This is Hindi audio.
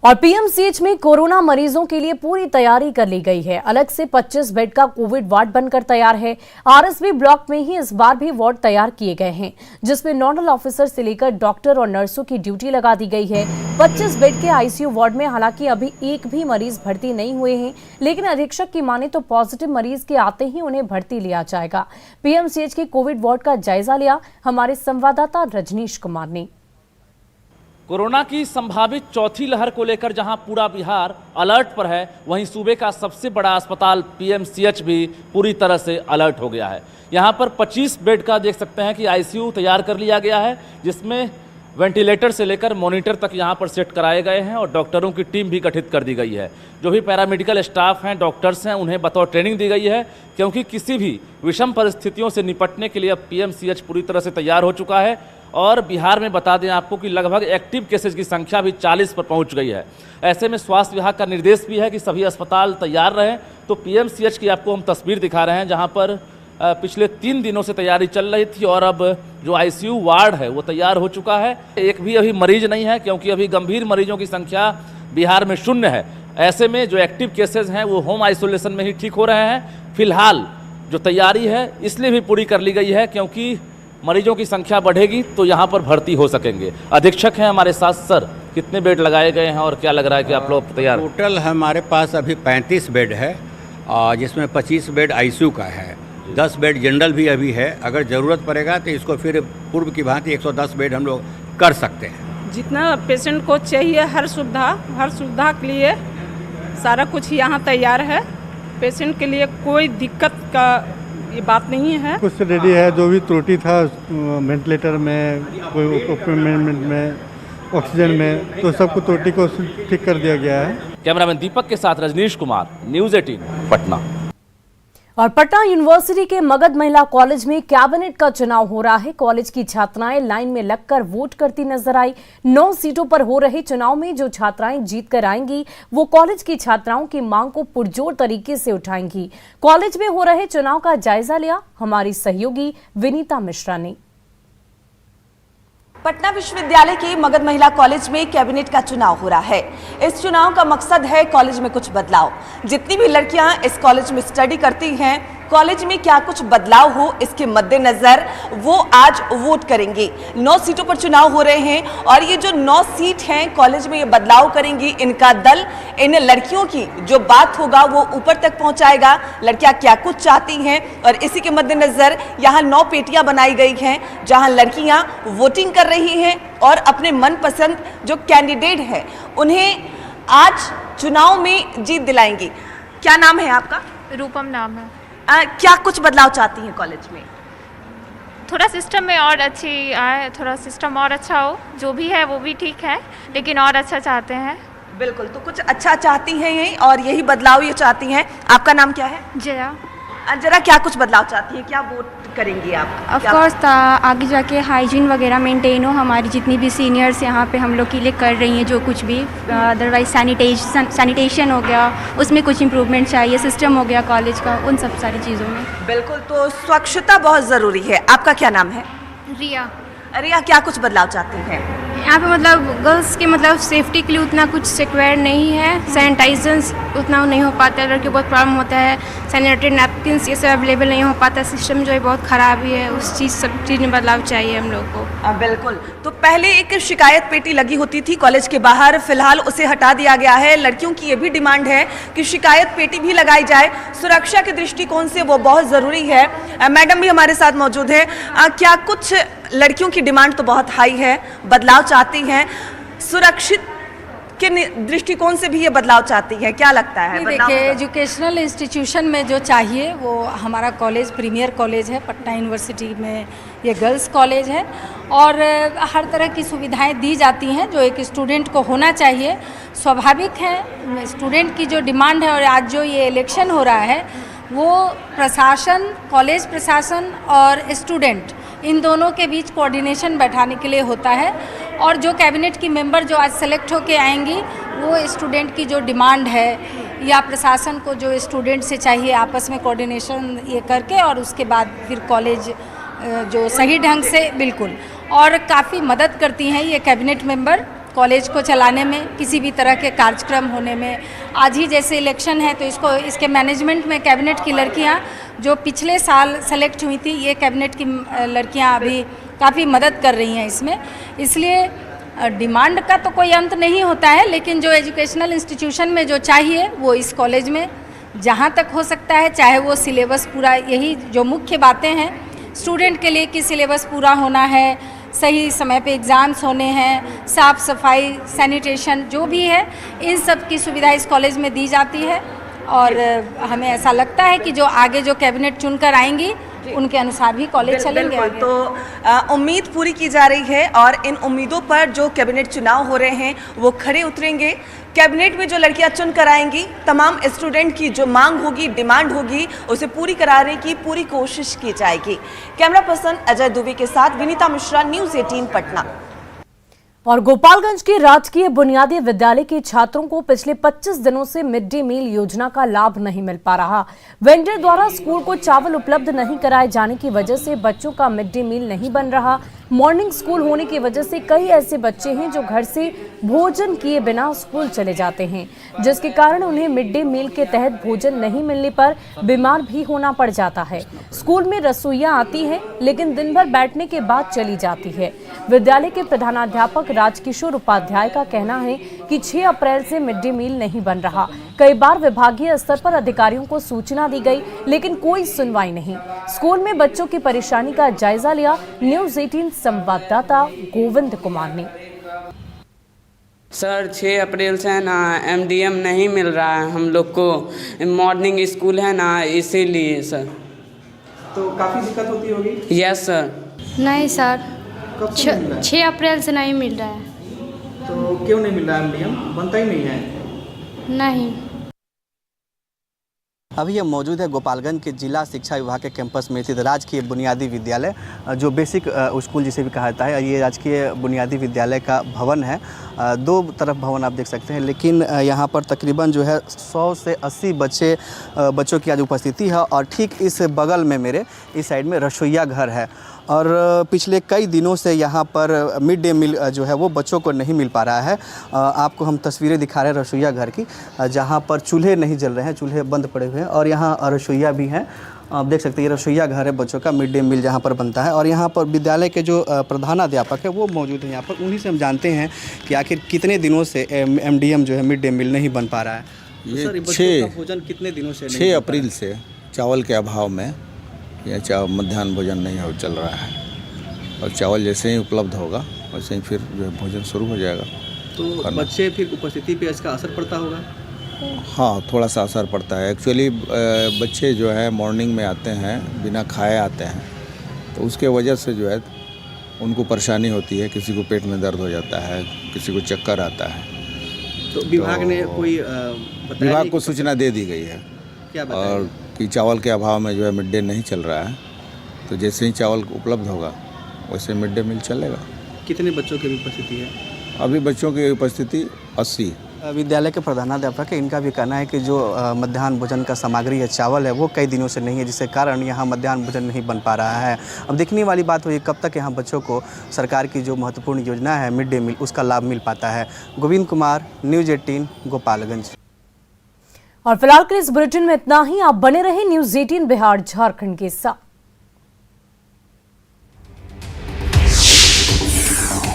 और पीएमसीएच में कोरोना मरीजों के लिए पूरी तैयारी कर ली गई है। अलग से 25 बेड का कोविड वार्ड बनकर तैयार है। आरएसबी ब्लॉक में ही इस बार भी वार्ड तैयार किए गए हैं, जिसमें नोडल ऑफिसर से लेकर डॉक्टर और नर्सों की ड्यूटी लगा दी गई है। 25 बेड के आईसीयू वार्ड में हालांकि अभी एक भी मरीज भर्ती नहीं हुए हैं, लेकिन अधीक्षक की माने तो पॉजिटिव मरीज के आते ही उन्हें भर्ती लिया जाएगा। पीएमसीएच के कोविड वार्ड का जायजा लिया हमारे संवाददाता रजनीश कुमार ने। कोरोना की संभावित चौथी लहर को लेकर जहां पूरा बिहार अलर्ट पर है, वहीं सूबे का सबसे बड़ा अस्पताल पीएमसीएच भी पूरी तरह से अलर्ट हो गया है। यहां पर 25 बेड का देख सकते हैं कि आईसीयू तैयार कर लिया गया है, जिसमें वेंटिलेटर से लेकर मॉनिटर तक यहां पर सेट कराए गए हैं और डॉक्टरों की टीम भी गठित कर दी गई है। जो भी पैरामेडिकल स्टाफ हैं, डॉक्टर्स हैं, उन्हें बतौर ट्रेनिंग दी गई है, क्योंकि किसी भी विषम परिस्थितियों से निपटने के लिए अब पीएमसीएच पूरी तरह से तैयार हो चुका है। और बिहार में बता दें आपको कि लगभग एक्टिव केसेज की संख्या भी 40 पर पहुंच गई है। ऐसे में स्वास्थ्य विभाग का निर्देश भी है कि सभी अस्पताल तैयार रहें। तो पीएमसीएच की आपको हम तस्वीर दिखा रहे हैं, जहां पर पिछले 3 दिनों से तैयारी चल रही थी और अब जो आईसीयू वार्ड है वो तैयार हो चुका है। एक भी अभी मरीज नहीं है, क्योंकि अभी गंभीर मरीजों की संख्या बिहार में 0 है। ऐसे में जो एक्टिव केसेज हैं वो होम आइसोलेशन में ही ठीक हो रहे हैं। फिलहाल जो तैयारी है इसलिए भी पूरी कर ली गई है, क्योंकि मरीजों की संख्या बढ़ेगी तो यहाँ पर भर्ती हो सकेंगे। अधीक्षक हैं हमारे साथ। सर, कितने बेड लगाए गए हैं और क्या लग रहा है कि आप लोग तैयार? टोटल हमारे पास अभी 35 बेड है, जिसमें 25 बेड आईसीयू का है, 10 बेड जनरल भी अभी है। अगर ज़रूरत पड़ेगा तो इसको फिर पूर्व की भांति 110 बेड हम लोग कर सकते हैं। जितना पेशेंट को चाहिए हर सुविधा के लिए सारा कुछ यहाँ तैयार है। पेशेंट के लिए कोई दिक्कत का ये बात नहीं है। कुछ रेडी है, जो भी त्रुटि था वेंटिलेटर में, कोई इक्विपमेंट में, ऑक्सीजन में, तो सबको त्रुटि को ठीक कर दिया गया है। कैमरामैन दीपक के साथ रजनीश कुमार, न्यूज़ 18 पटना। और पटना यूनिवर्सिटी के मगध महिला कॉलेज में कैबिनेट का चुनाव हो रहा है। कॉलेज की छात्राएं लाइन में लगकर वोट करती नजर आई। 9 सीटों पर हो रहे चुनाव में जो छात्राएं जीत कर आएंगी वो कॉलेज की छात्राओं की मांग को पुरजोर तरीके से उठाएंगी। कॉलेज में हो रहे चुनाव का जायजा लिया हमारी सहयोगी विनीता मिश्रा ने। पटना विश्वविद्यालय के मगध महिला कॉलेज में कैबिनेट का चुनाव हो रहा है। इस चुनाव का मकसद है कॉलेज में कुछ बदलाव। जितनी भी लड़कियां इस कॉलेज में स्टडी करती हैं, कॉलेज में क्या कुछ बदलाव हो इसके मद्देनजर वो आज वोट करेंगे। 9 सीटों पर चुनाव हो रहे हैं और ये जो 9 सीट हैं कॉलेज में ये बदलाव करेंगी। इनका दल इन लड़कियों की जो बात होगा वो ऊपर तक पहुंचाएगा, लड़कियां क्या कुछ चाहती हैं। और इसी के मद्देनजर यहाँ 9 पेटियां बनाई गई हैं, जहां लड़कियां वोटिंग कर रही हैं और अपने मनपसंद जो कैंडिडेट है उन्हें आज चुनाव में जीत दिलाएंगी। क्या नाम है आपका? रूपम नाम है। क्या कुछ बदलाव चाहती हैं कॉलेज में? थोड़ा सिस्टम में और अच्छी आए, थोड़ा सिस्टम और अच्छा हो। जो भी है वो भी ठीक है, लेकिन और अच्छा चाहते हैं। बिल्कुल, तो कुछ अच्छा चाहती हैं ये और यही बदलाव ये चाहती हैं। आपका नाम क्या है? जया। जरा क्या कुछ बदलाव चाहती हैं, क्या वोट करेंगी आप? ऑफ कोर्स आगे जाके हाइजीन वगैरह मेंटेन हो। हमारी जितनी भी सीनियर्स यहाँ पे हम लोग के लिए कर रही हैं जो कुछ भी, अदरवाइज सैनिटेशन हो गया, उसमें कुछ इम्प्रूवमेंट चाहिए, सिस्टम हो गया कॉलेज का, उन सब सारी चीज़ों में। बिल्कुल, तो स्वच्छता बहुत ज़रूरी है। आपका क्या नाम है? रिया। रिया, क्या कुछ बदलाव चाहती हैं? यहाँ पे मतलब गर्ल्स के मतलब सेफ्टी के लिए उतना कुछ सिक्योर नहीं है, सैनिटाइजर्स उतना नहीं हो पाता है, लड़के बहुत प्रॉब्लम होता है, सैनिटरी नैपकिन्स ये सब अवेलेबल नहीं हो पाता, सिस्टम जो है बहुत ख़राब ही है। उस सब चीज़ में बदलाव चाहिए हम लोग को। बिल्कुल, तो पहले एक शिकायत पेटी लगी होती थी कॉलेज के बाहर, फिलहाल उसे हटा दिया गया है। लड़कियों की ये भी डिमांड है कि शिकायत पेटी भी लगाई जाए। सुरक्षा के दृष्टिकोण से वो बहुत ज़रूरी है। मैडम भी हमारे साथ मौजूद है। क्या कुछ लड़कियों की डिमांड तो बहुत हाई है, बदलाव चाहती हैं, सुरक्षित के दृष्टिकोण से भी ये बदलाव चाहती है, क्या लगता है? देखिए, एजुकेशनल इंस्टीट्यूशन में जो चाहिए वो हमारा कॉलेज प्रीमियर कॉलेज है। पटना यूनिवर्सिटी में ये गर्ल्स कॉलेज है और हर तरह की सुविधाएं दी जाती हैं जो एक स्टूडेंट को होना चाहिए। स्वाभाविक है स्टूडेंट की जो डिमांड है। और आज जो ये इलेक्शन हो रहा है वो प्रशासन, कॉलेज प्रशासन और स्टूडेंट इन दोनों के बीच कोऑर्डिनेशन बैठाने के लिए होता है। और जो कैबिनेट की मेंबर जो आज सेलेक्ट होके आएंगी वो स्टूडेंट की जो डिमांड है या प्रशासन को जो स्टूडेंट से चाहिए आपस में कोऑर्डिनेशन ये करके और उसके बाद फिर कॉलेज जो सही ढंग से बिल्कुल और काफ़ी मदद करती हैं ये कैबिनेट मेंबर कॉलेज को चलाने में, किसी भी तरह के कार्यक्रम होने में। आज ही जैसे इलेक्शन है तो इसके मैनेजमेंट में कैबिनेट की लड़कियां जो पिछले साल सेलेक्ट हुई थी, ये कैबिनेट की लड़कियां अभी काफ़ी मदद कर रही हैं इसमें। इसलिए डिमांड का तो कोई अंत नहीं होता है, लेकिन जो एजुकेशनल इंस्टीट्यूशन में जो चाहिए वो इस कॉलेज में जहाँ तक हो सकता है, चाहे वो सिलेबस पूरा, यही जो मुख्य बातें हैं स्टूडेंट के लिए कि सिलेबस पूरा होना है, सही समय पे एग्ज़ाम्स होने हैं, साफ़ सफाई, सैनिटेशन जो भी है, इन सब की सुविधा इस कॉलेज में दी जाती है। और हमें ऐसा लगता है कि जो आगे जो कैबिनेट चुनकर आएंगी उनके अनुसार भी कॉलेज चलेंगे आगे। तो उम्मीद पूरी की जा रही है और इन उम्मीदों पर जो कैबिनेट चुनाव हो रहे हैं वो खरे उतरेंगे। कैबिनेट में जो लड़कियां चुन कर आएंगी, तमाम स्टूडेंट की जो मांग होगी, डिमांड होगी, उसे पूरी कराने की पूरी कोशिश की जाएगी। कैमरा पर्सन अजय दुबे के साथ विनीता मिश्रा, न्यूज़ 18 पटना। और गोपालगंज के राजकीय बुनियादी विद्यालय के छात्रों को पिछले 25 दिनों से मिड डे मील योजना का लाभ नहीं मिल पा रहा। वेंडर द्वारा स्कूल को चावल उपलब्ध नहीं कराए जाने की वजह से बच्चों का मिड डे मील नहीं बन रहा। मॉर्निंग स्कूल होने की वजह से कई ऐसे बच्चे हैं जो घर से भोजन किए बिना स्कूल चले जाते हैं, जिसके कारण उन्हें मिड डे मील के तहत भोजन नहीं मिलने पर बीमार भी होना पड़ जाता है। स्कूल में रसोइयां आती हैं, लेकिन दिन भर बैठने के बाद चली जाती है। विद्यालय के प्रधानाध्यापक राजकिशोर उपाध्याय का कहना है कि 6 अप्रैल से मिड डे मील नहीं बन रहा। कई बार विभागीय स्तर पर अधिकारियों को सूचना दी गई, लेकिन कोई सुनवाई नहीं। स्कूल में बच्चों की परेशानी का जायजा लिया न्यूज़ 18 संवाददाता गोविंद कुमार ने। सर 6 अप्रैल से है ना MDM नहीं मिल रहा है हम लोग को, मॉर्निंग स्कूल है ना, इसीलिए सर। तो काफ़ी दिक्कत होती होगी? Yes sir. नहीं सर, 6 अप्रैल से नहीं मिल रहा है। तो क्यों नहीं मिल रहा है? MDM बनता ही नहीं है? नहीं। अभी हम मौजूद है गोपालगंज के जिला शिक्षा विभाग के कैंपस में स्थित राजकीय बुनियादी विद्यालय, जो बेसिक स्कूल जिसे भी कहा जाता है। ये राजकीय बुनियादी विद्यालय का भवन है। 2 तरफ भवन आप देख सकते हैं, लेकिन यहाँ पर तकरीबन जो है 100 से 80 बच्चों की आज उपस्थिति है। और ठीक इस बगल में मेरे इस साइड में रसोइया घर है। और पिछले कई दिनों से यहाँ पर मिड डे मील जो है वो बच्चों को नहीं मिल पा रहा है। आपको हम तस्वीरें दिखा रहे हैं रसोइया घर की, जहाँ पर चूल्हे नहीं जल रहे हैं, चूल्हे बंद पड़े हुए हैं। और यहाँ रसोइया भी हैं, आप देख सकते हैं। ये रसोइया घर है बच्चों का, मिड डे मील जहाँ पर बनता है। और यहाँ पर विद्यालय के जो प्रधानाध्यापक है वो मौजूद है यहाँ पर। उन्हीं से हम जानते हैं कि आखिर कितने दिनों से MDM जो है मिड डे मील नहीं बन पा रहा है। ये तो बच्चों का भोजन कितने दिनों से? 6 अप्रैल से चावल के अभाव में यह मध्याह्न भोजन नहीं हो चल रहा है। और चावल जैसे ही उपलब्ध होगा वैसे ही फिर जो है भोजन शुरू हो जाएगा। तो बच्चे फिर उपस्थिति पे इसका असर पड़ता होगा? हाँ, थोड़ा सा असर पड़ता है। एक्चुअली बच्चे जो है मॉर्निंग में आते हैं, बिना खाए आते हैं, तो उसके वजह से जो है उनको परेशानी होती है। किसी को पेट में दर्द हो जाता है, किसी को चक्कर आता है। तो विभाग ने कोई विभाग को सूचना दे दी गई है क्या और कि चावल के अभाव में जो है मिड डे नहीं चल रहा है। तो जैसे ही चावल उपलब्ध होगा वैसे मिड डे मील चलेगा। कितने बच्चों की उपस्थिति है? अभी बच्चों की उपस्थिति 80। विद्यालय के प्रधानाध्यापक है, इनका भी कहना है कि जो मध्याह्न भोजन का सामग्री है, चावल है, वो कई दिनों से नहीं है, जिसके कारण यहाँ मध्याह्न भोजन नहीं बन पा रहा है। अब देखने वाली बात हुई कब तक यहाँ बच्चों को सरकार की जो महत्वपूर्ण योजना है मिड डे मील, उसका लाभ मिल पाता है। गोविंद कुमार, न्यूज़ 18 गोपालगंज। और फिलहाल के इस बुलेटिन में इतना ही। आप बने रहे न्यूज़ 18 बिहार झारखंड के साथ।